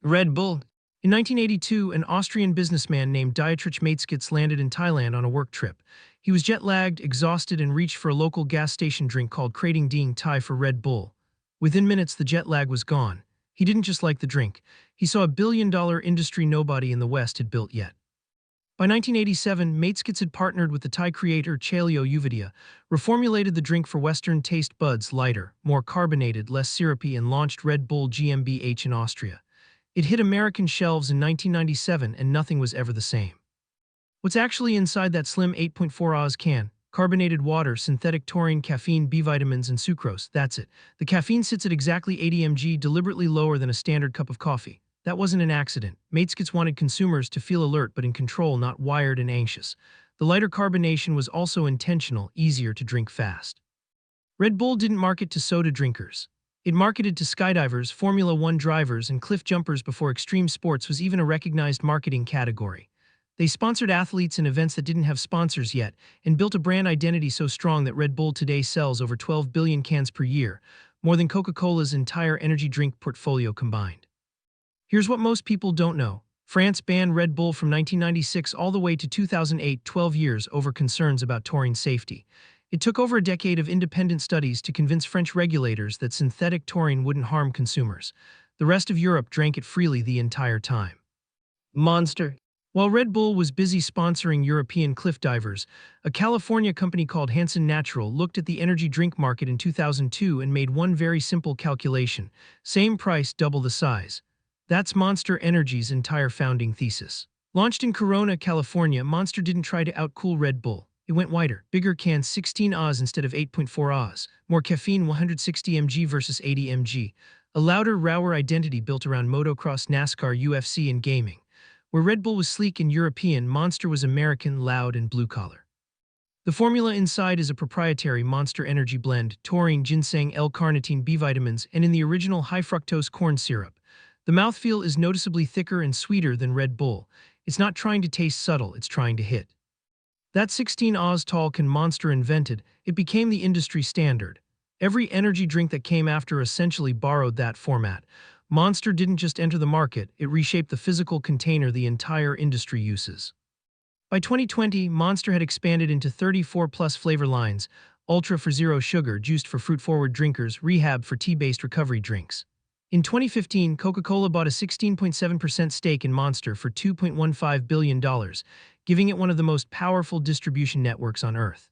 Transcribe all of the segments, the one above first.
Red Bull. In 1982, an Austrian businessman named Dietrich Mateschitz landed in Thailand on a work trip. He was jet-lagged, exhausted, and reached for a local gas station drink called Krating Ding Thai for Red Bull. Within minutes, the jet lag was gone. He didn't just like the drink. He saw a billion-dollar industry nobody in the West had built yet. By 1987, Mateschitz had partnered with the Thai creator Chaleo Uvidya, reformulated the drink for Western taste buds lighter, more carbonated, less syrupy, and launched Red Bull GmbH in Austria. It hit American shelves in 1997 and nothing was ever the same. What's actually inside that slim 8.4 Oz can? Carbonated water, synthetic taurine, caffeine, B vitamins, and sucrose. That's it. The caffeine sits at exactly 80 mg, deliberately lower than a standard cup of coffee. That wasn't an accident. Mateschitz wanted consumers to feel alert but in control, not wired and anxious. The lighter carbonation was also intentional, easier to drink fast. Red Bull didn't market to soda drinkers. It marketed to skydivers, Formula One drivers, and cliff jumpers before extreme sports was even a recognized marketing category. They sponsored athletes and events that didn't have sponsors yet, and built a brand identity so strong that Red Bull today sells over 12 billion cans per year, more than Coca-Cola's entire energy drink portfolio combined. Here's what most people don't know. France banned Red Bull from 1996 all the way to 2008, 12 years over concerns about taurine safety. It took over a decade of independent studies to convince French regulators that synthetic taurine wouldn't harm consumers. The rest of Europe drank it freely the entire time. Monster. While Red Bull was busy sponsoring European cliff divers, a California company called Hansen Natural looked at the energy drink market in 2002 and made one very simple calculation. Same price, double the size. That's Monster Energy's entire founding thesis. Launched in Corona, California, Monster didn't try to outcool Red Bull. It went wider, bigger cans, 16 Oz instead of 8.4 Oz, more caffeine, 160 mg versus 80 mg, a louder, rower identity built around motocross, NASCAR, UFC, and gaming. Where Red Bull was sleek and European, Monster was American, loud, and blue-collar. The formula inside is a proprietary Monster Energy blend, taurine, ginseng, L-carnitine, B vitamins, and in the original high-fructose corn syrup. The mouthfeel is noticeably thicker and sweeter than Red Bull. It's not trying to taste subtle, it's trying to hit. That 16 Oz tall can Monster invented, it became the industry standard. Every energy drink that came after essentially borrowed that format. Monster didn't just enter the market, it reshaped the physical container the entire industry uses. By 2020, Monster had expanded into 34-plus flavor lines, Ultra for zero sugar, juiced for fruit-forward drinkers, Rehab for tea-based recovery drinks. In 2015, Coca-Cola bought a 16.7% stake in Monster for $2.15 billion, giving it one of the most powerful distribution networks on Earth.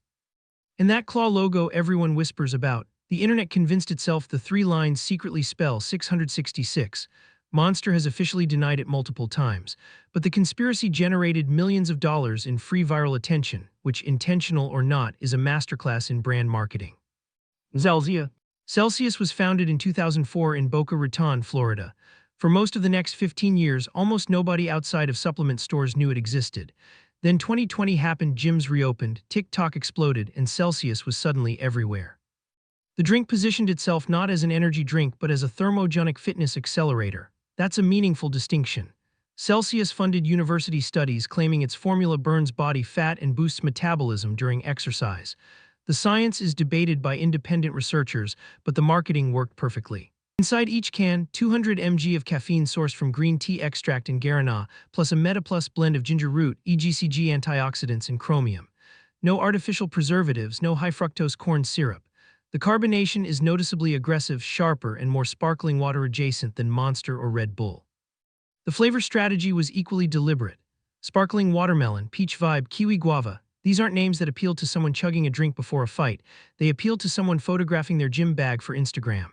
And that claw logo everyone whispers about, the internet convinced itself the three lines secretly spell 666. Monster has officially denied it multiple times, but the conspiracy generated millions of dollars in free viral attention, which, intentional or not, is a masterclass in brand marketing. Celsius was founded in 2004 in Boca Raton, Florida. For most of the next 15 years, almost nobody outside of supplement stores knew it existed. Then 2020 happened, gyms reopened, TikTok exploded, and Celsius was suddenly everywhere. The drink positioned itself not as an energy drink but as a thermogenic fitness accelerator. That's a meaningful distinction. Celsius funded university studies claiming its formula burns body fat and boosts metabolism during exercise. The science is debated by independent researchers, but the marketing worked perfectly. Inside each can, 200 mg of caffeine sourced from green tea extract and guarana, plus a MetaPlus blend of ginger root, EGCG antioxidants, and chromium. No artificial preservatives, no high-fructose corn syrup. The carbonation is noticeably aggressive, sharper, and more sparkling water adjacent than Monster or Red Bull. The flavor strategy was equally deliberate. Sparkling watermelon, peach vibe, kiwi guava. These aren't names that appeal to someone chugging a drink before a fight. They appeal to someone photographing their gym bag for Instagram.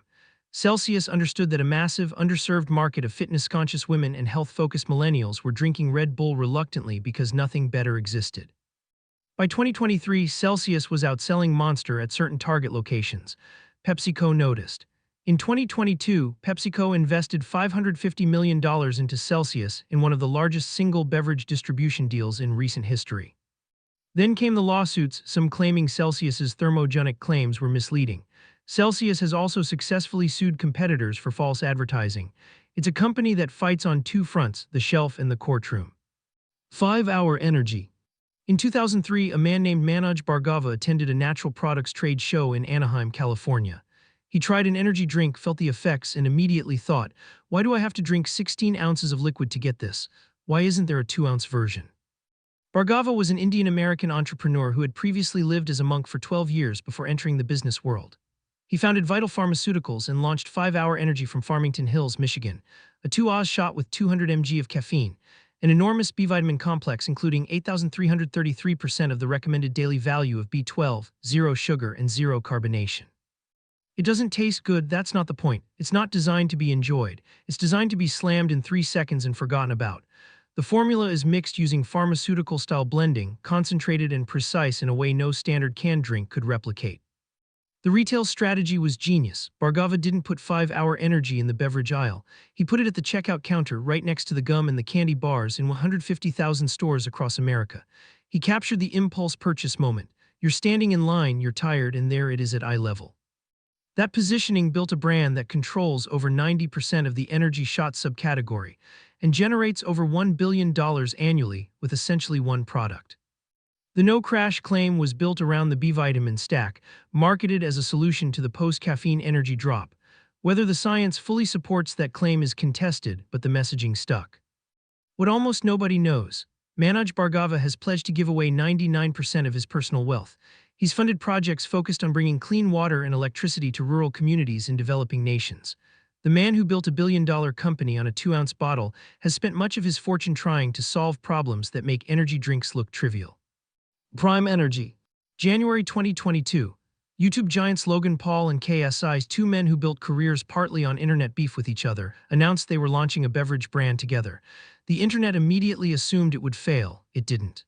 Celsius understood that a massive, underserved market of fitness-conscious women and health-focused millennials were drinking Red Bull reluctantly because nothing better existed. By 2023, Celsius was outselling Monster at certain target locations. PepsiCo noticed. In 2022, PepsiCo invested $550 million into Celsius in one of the largest single beverage distribution deals in recent history. Then came the lawsuits, some claiming Celsius's thermogenic claims were misleading. Celsius has also successfully sued competitors for false advertising. It's a company that fights on two fronts, the shelf and the courtroom. 5-hour energy. In 2003, a man named Manoj Bhargava attended a natural products trade show in Anaheim, California. He tried an energy drink, felt the effects, and immediately thought, why do I have to drink 16 ounces of liquid to get this? Why isn't there a 2-ounce version? Bhargava was an Indian-American entrepreneur who had previously lived as a monk for 12 years before entering the business world. He founded Vital Pharmaceuticals and launched 5-Hour Energy from Farmington Hills, Michigan, a 2-oz shot with 200 mg of caffeine, an enormous B vitamin complex including 8,333% of the recommended daily value of B12, zero sugar, and zero carbonation. It doesn't taste good, that's not the point. It's not designed to be enjoyed. It's designed to be slammed in 3 seconds and forgotten about. The formula is mixed using pharmaceutical-style blending, concentrated and precise in a way no standard canned drink could replicate. The retail strategy was genius. Bhargava didn't put 5-Hour Energy in the beverage aisle. He put it at the checkout counter right next to the gum and the candy bars in 150,000 stores across America. He captured the impulse purchase moment. You're standing in line, you're tired, and there it is at eye level. That positioning built a brand that controls over 90% of the energy shot subcategory and generates over $1 billion annually with essentially one product. The no-crash claim was built around the B-vitamin stack, marketed as a solution to the post-caffeine energy drop. Whether the science fully supports that claim is contested, but the messaging stuck. What almost nobody knows, Manoj Bhargava has pledged to give away 99% of his personal wealth. He's funded projects focused on bringing clean water and electricity to rural communities in developing nations. The man who built a billion-dollar company on a 2-ounce bottle has spent much of his fortune trying to solve problems that make energy drinks look trivial. Prime Energy. January 2022. YouTube giants Logan Paul and KSI's, 2 men who built careers partly on internet beef with each other, announced they were launching a beverage brand together. The internet immediately assumed it would fail. It didn't.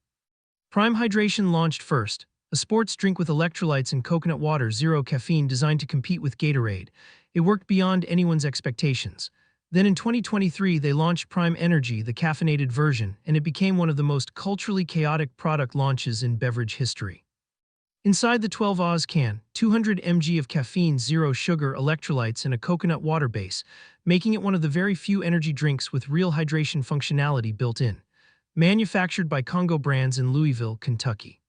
Prime Hydration launched first, a sports drink with electrolytes and coconut water, zero caffeine, designed to compete with Gatorade. It worked beyond anyone's expectations. Then in 2023, they launched Prime Energy, the caffeinated version, and it became one of the most culturally chaotic product launches in beverage history. Inside the 12-oz can, 200 mg of caffeine, zero sugar, electrolytes, and a coconut water base, making it one of the very few energy drinks with real hydration functionality built in. Manufactured by Congo Brands in Louisville, Kentucky.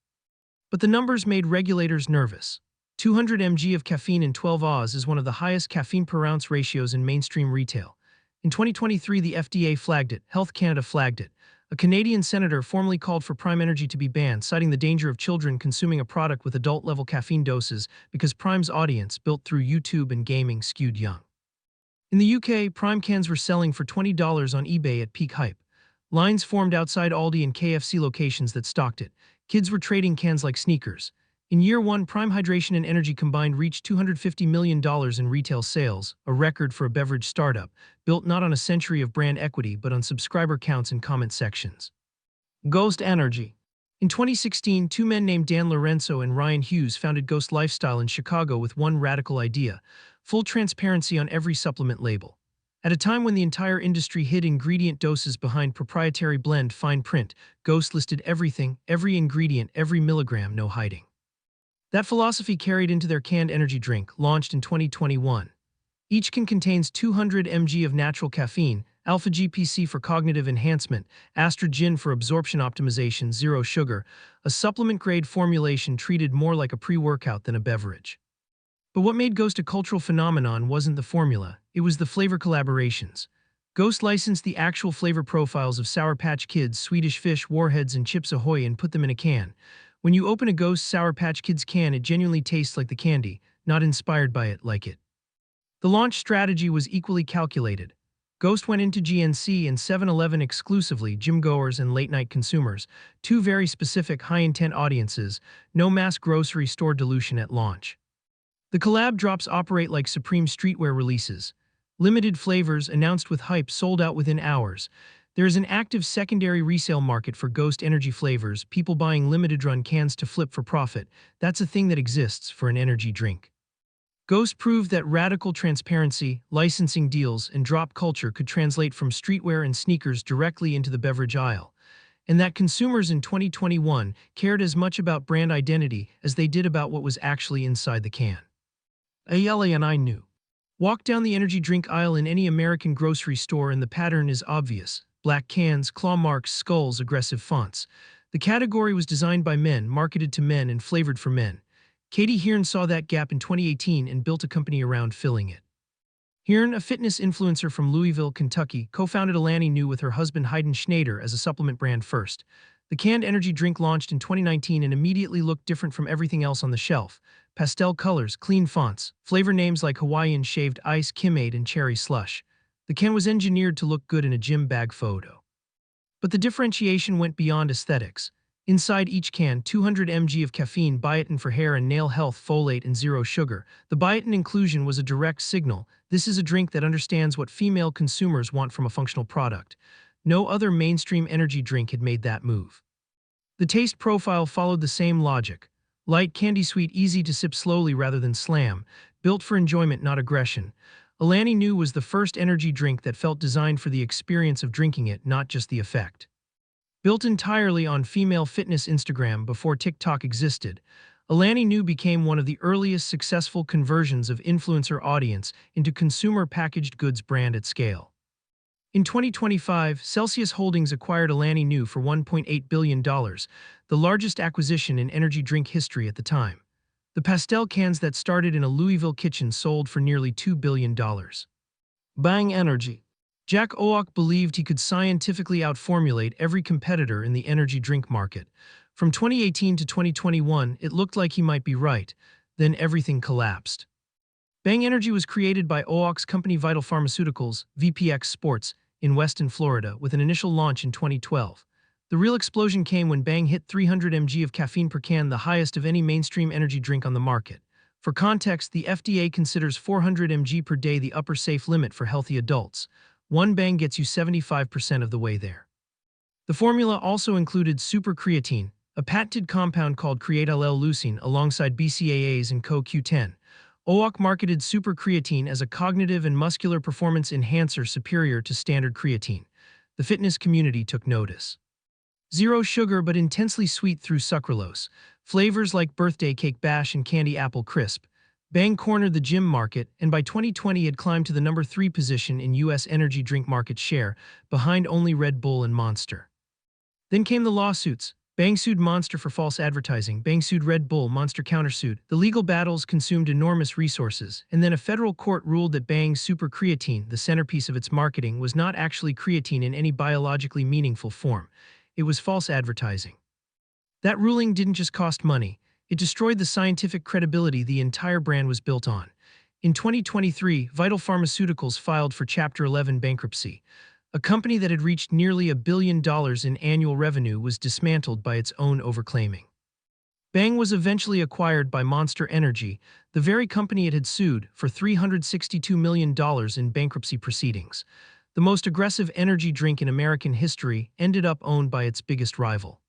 But the numbers made regulators nervous. 200 mg of caffeine in 12 oz is one of the highest caffeine per ounce ratios in mainstream retail. In 2023, the FDA flagged it, Health Canada flagged it. A Canadian senator formally called for Prime Energy to be banned, citing the danger of children consuming a product with adult-level caffeine doses because Prime's audience, built through YouTube and gaming, skewed young. In the UK, Prime cans were selling for $20 on eBay at peak hype. Lines formed outside Aldi and KFC locations that stocked it. Kids were trading cans like sneakers. In year one, Prime Hydration and Energy combined reached $250 million in retail sales, a record for a beverage startup, built not on a century of brand equity but on subscriber counts and comment sections. Ghost Energy. In 2016, 2 men named Dan Lorenzo and Ryan Hughes founded Ghost Lifestyle in Chicago with one radical idea: full transparency on every supplement label. At a time when the entire industry hid ingredient doses behind proprietary blend fine print, Ghost listed everything, every ingredient, every milligram, no hiding. That philosophy carried into their canned energy drink, launched in 2021. Each can contains 200 mg of natural caffeine, alpha-GPC for cognitive enhancement, astrogen for absorption optimization, zero sugar, a supplement-grade formulation treated more like a pre-workout than a beverage. But what made Ghost a cultural phenomenon wasn't the formula, it was the flavor collaborations. Ghost licensed the actual flavor profiles of Sour Patch Kids, Swedish Fish, Warheads, and Chips Ahoy and put them in a can. When you open a Ghost Sour Patch Kids can, it genuinely tastes like the candy, not inspired by it, like it. The launch strategy was equally calculated. Ghost went into GNC and 7-Eleven exclusively, gym-goers and late-night consumers, 2 very specific high-intent audiences, no mass grocery store dilution at launch. The collab drops operate like Supreme streetwear releases. Limited flavors, announced with hype, sold out within hours. There is an active secondary resale market for Ghost Energy flavors, people buying limited-run cans to flip for profit. That's a thing that exists for an energy drink. Ghost proved that radical transparency, licensing deals, and drop culture could translate from streetwear and sneakers directly into the beverage aisle, and that consumers in 2021 cared as much about brand identity as they did about what was actually inside the can. Alani Nu. Walk down the energy drink aisle in any American grocery store and the pattern is obvious. Black cans, claw marks, skulls, aggressive fonts. The category was designed by men, marketed to men, and flavored for men. Katie Hearn saw that gap in 2018 and built a company around filling it. Hearn, a fitness influencer from Louisville, Kentucky, co-founded Alani Nu with her husband Hayden Schneider as a supplement brand first. The canned energy drink launched in 2019 and immediately looked different from everything else on the shelf. Pastel colors, clean fonts, flavor names like Hawaiian shaved ice, Kimade, and cherry slush. The can was engineered to look good in a gym bag photo. But the differentiation went beyond aesthetics. Inside each can, 200 mg of caffeine, biotin for hair and nail health, folate, and zero sugar. The biotin inclusion was a direct signal. This is a drink that understands what female consumers want from a functional product. No other mainstream energy drink had made that move. The taste profile followed the same logic. Light, candy sweet, easy to sip slowly rather than slam. Built for enjoyment, not aggression. Alani Nu was the first energy drink that felt designed for the experience of drinking it, not just the effect. Built entirely on female fitness Instagram before TikTok existed, Alani Nu became one of the earliest successful conversions of influencer audience into consumer packaged goods brand at scale. In 2025, Celsius Holdings acquired Alani Nu for $1.8 billion, the largest acquisition in energy drink history at the time. The pastel cans that started in a Louisville kitchen sold for nearly $2 billion. Bang Energy. Jack Owoc believed he could scientifically outformulate every competitor in the energy drink market. From 2018 to 2021, it looked like he might be right. Then everything collapsed. Bang Energy was created by Owoc's company Vital Pharmaceuticals, VPX Sports, in Weston, Florida, with an initial launch in 2012. The real explosion came when Bang hit 300 mg of caffeine per can, the highest of any mainstream energy drink on the market. For context, the FDA considers 400 mg per day the upper safe limit for healthy adults. One Bang gets you 75% of the way there. The formula also included super creatine, a patented compound called creatine-L-leucine alongside BCAAs and CoQ10. Owoc marketed super creatine as a cognitive and muscular performance enhancer superior to standard creatine. The fitness community took notice. Zero sugar but intensely sweet through sucralose. Flavors like birthday cake bash and candy apple crisp. Bang cornered the gym market, and by 2020 had climbed to the number 3 position in U.S. energy drink market share, behind only Red Bull and Monster. Then came the lawsuits. Bang sued Monster for false advertising. Bang sued Red Bull. Monster countersued. The legal battles consumed enormous resources, and then a federal court ruled that Bang's super creatine, the centerpiece of its marketing, was not actually creatine in any biologically meaningful form. It was false advertising. That ruling didn't just cost money. It destroyed the scientific credibility the entire brand was built on. In 2023, Vital Pharmaceuticals filed for Chapter 11 bankruptcy. A company that had reached nearly $1 billion in annual revenue was dismantled by its own overclaiming. Bang was eventually acquired by Monster Energy, the very company it had sued, for $362 million in bankruptcy proceedings. The most aggressive energy drink in American history ended up owned by its biggest rival.